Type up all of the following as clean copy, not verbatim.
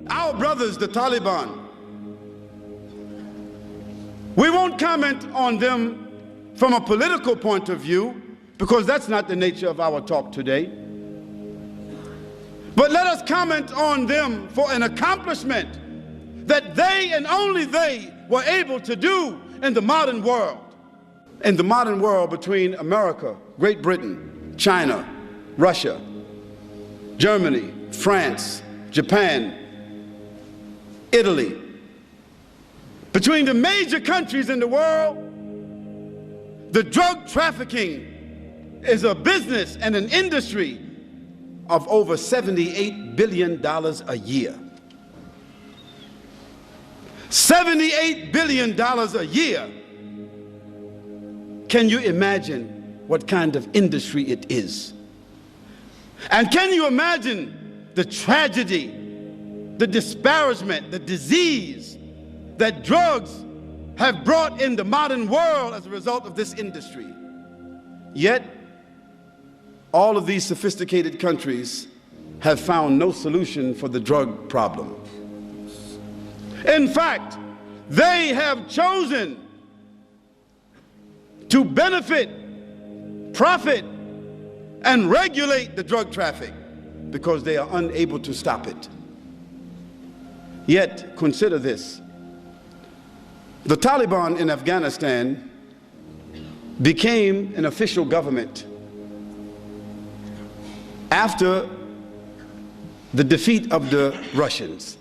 Our brothers, the Taliban, we won't comment on them from a political point of view because that's not the nature of our talk today. But let us comment on them for an accomplishment that they and only they were able to do in the modern world. In the modern world between America, Great Britain, China, Russia, Germany, France, Japan, Italy. Between the major countries in the world, the drug trafficking is a business and an industry of over $78 billion a year. $78 billion a year. Can you imagine what kind of industry it is? And can you imagine the tragedy, the disparagement, the disease that drugs have brought in the modern world as a result of this industry? Yet, all of these sophisticated countries have found no solution for the drug problem. In fact, they have chosen to benefit, profit, and regulate the drug traffic because they are unable to stop it. Yet, consider this. The Taliban in Afghanistan became an official government after the defeat of the Russians.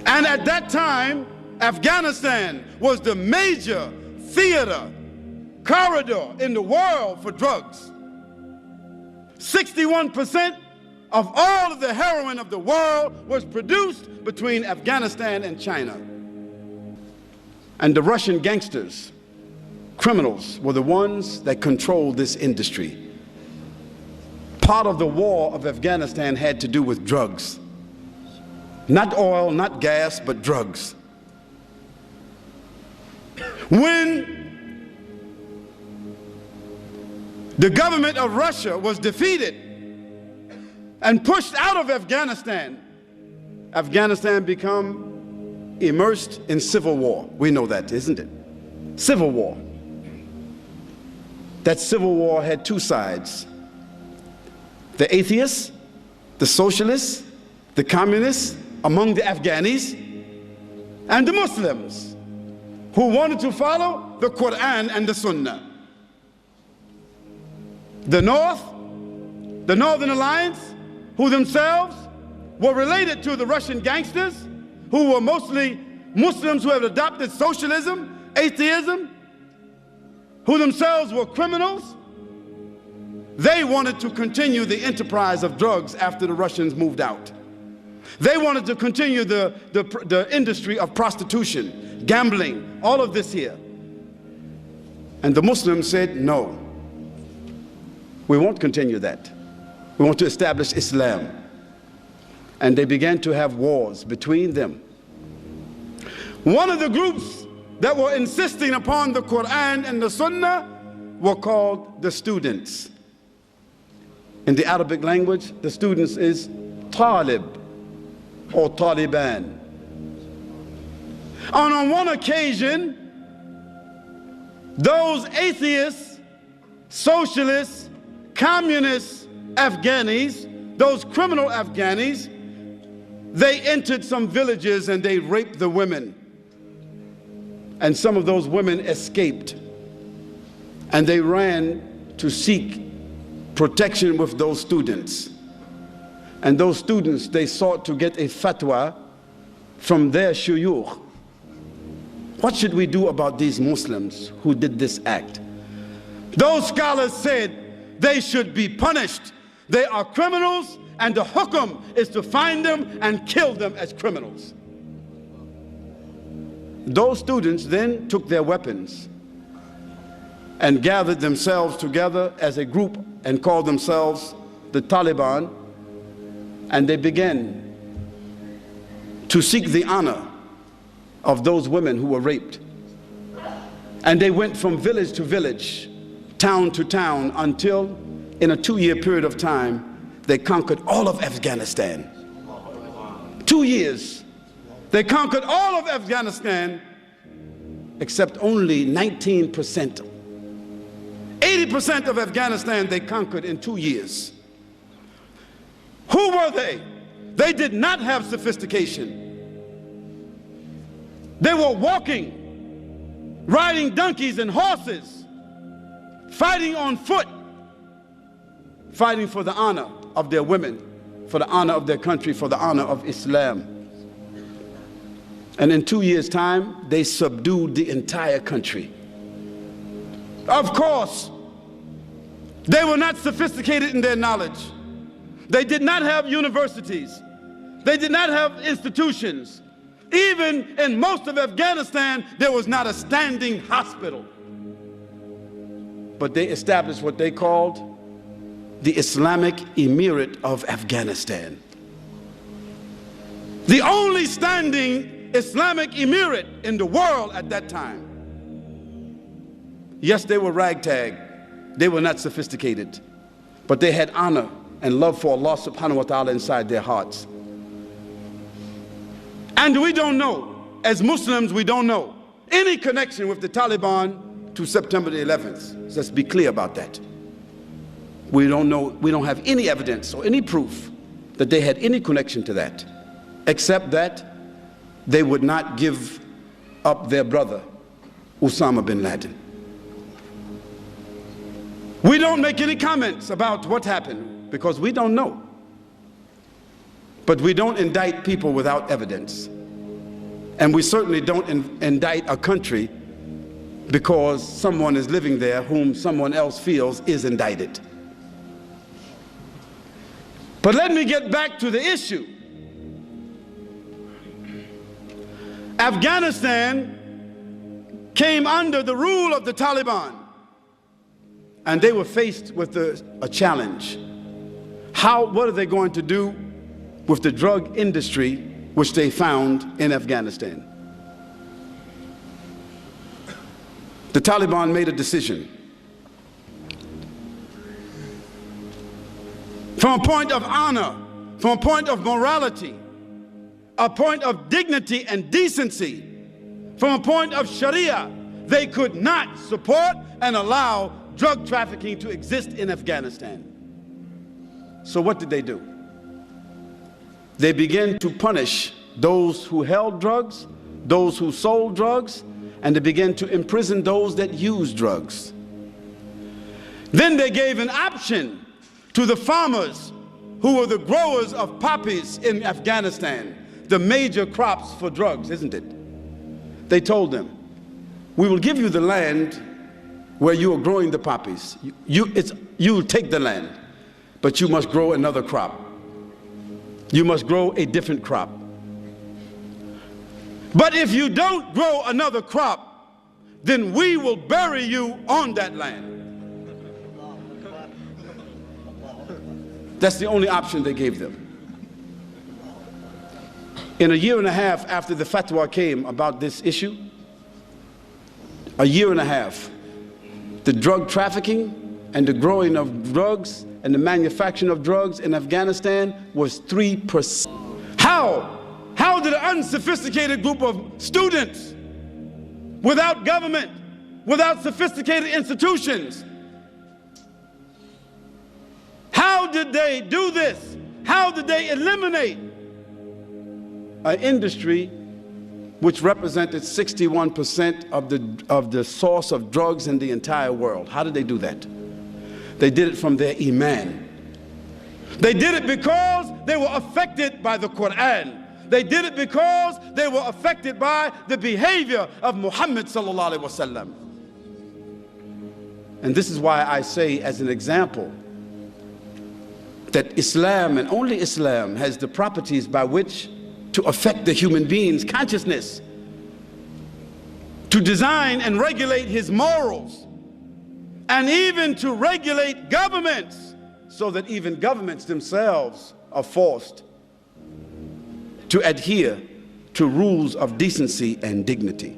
And at that time, Afghanistan was the major theater, corridor in the world for drugs. 61% of all of the heroin of the world was produced between Afghanistan and China. And the Russian gangsters, criminals, were the ones that controlled this industry. Part of the war of Afghanistan had to do with drugs. Not oil, not gas, but drugs. When the government of Russia was defeated and pushed out of Afghanistan, Afghanistan became immersed in civil war. We know that, isn't it? Civil war. That civil war had two sides. The atheists, the socialists, the communists among the Afghanis, and the Muslims who wanted to follow the Quran and the Sunnah. The North, the Northern Alliance, who themselves were related to the Russian gangsters, who were mostly Muslims who had adopted socialism, atheism, who themselves were criminals. They wanted to continue the enterprise of drugs after the Russians moved out. They wanted to continue the industry of prostitution, gambling, all of this here. And the Muslims said, no, we won't continue that. We want to establish Islam. And they began to have wars between them. One of the groups that were insisting upon the Quran and the Sunnah were called the students. In the Arabic language, the students is Talib or Taliban. And on one occasion, those atheists, socialists, communist Afghanis, those criminal Afghanis, they entered some villages and they raped the women. And some of those women escaped. And they ran to seek protection with those students. And those students, they sought to get a fatwa from their shuyukh. What should we do about these Muslims who did this act? Those scholars said they should be punished. They are criminals, and the hukum is to find them and kill them as criminals. Those students then took their weapons and gathered themselves together as a group and called themselves the Taliban, and they began to seek the honor of those women who were raped. And they went from village to village, town to town, until in a 2-year period of time they conquered all of Afghanistan. 2 years, they conquered all of Afghanistan except only 19%. 80% of Afghanistan they conquered in 2 years. Who were they? They did not have sophistication. They were walking, riding donkeys and horses, fighting on foot, fighting for the honor of their women, for the honor of their country, for the honor of Islam. And in 2 years' time, they subdued the entire country. Of course, they were not sophisticated in their knowledge. They did not have universities. They did not have institutions. Even in most of Afghanistan, there was not a standing hospital. But they established what they called the Islamic Emirate of Afghanistan. The only standing Islamic emirate in the world at that time. Yes, they were ragtag. They were not sophisticated. But they had honor and love for Allah subhanahu wa ta'ala inside their hearts. And we don't know, as Muslims, we don't know any connection with the Taliban to September the 11th. Let's be clear about that. We don't know, we don't have any evidence or any proof that they had any connection to that, except that they would not give up their brother, Osama bin Laden. We don't make any comments about what happened because we don't know. But we don't indict people without evidence. And we certainly don't indict a country because someone is living there whom someone else feels is indicted. But let me get back to the issue. Afghanistan came under the rule of the Taliban, and they were faced with a challenge. What are they going to do with the drug industry which they found in Afghanistan? The Taliban made a decision. From a point of honor, from a point of morality, a point of dignity and decency, from a point of Sharia, they could not support and allow drug trafficking to exist in Afghanistan. So what did they do? They began to punish those who held drugs, those who sold drugs, and they began to imprison those that used drugs. Then they gave an option to the farmers who were the growers of poppies in Afghanistan, the major crops for drugs, isn't it? They told them, we will give you the land where you are growing the poppies. You take the land, but you must grow another crop. You must grow a different crop. But if you don't grow another crop, then we will bury you on that land. That's the only option they gave them. In a year and a half after the fatwa came about this issue, a year and a half, the drug trafficking and the growing of drugs and the manufacturing of drugs in Afghanistan was 3%. How did an unsophisticated group of students, without government, without sophisticated institutions, how did they do this? How did they eliminate an industry which represented 61% of the source of drugs in the entire world? How did they do that? They did it from their iman. They did it because they were affected by the Quran. They did it because they were affected by the behavior of Muhammad sallallahu alaihi wasallam. And this is why I say, as an example, that Islam and only Islam has the properties by which to affect the human being's consciousness, to design and regulate his morals, and even to regulate governments, so that even governments themselves are forced to adhere to rules of decency and dignity.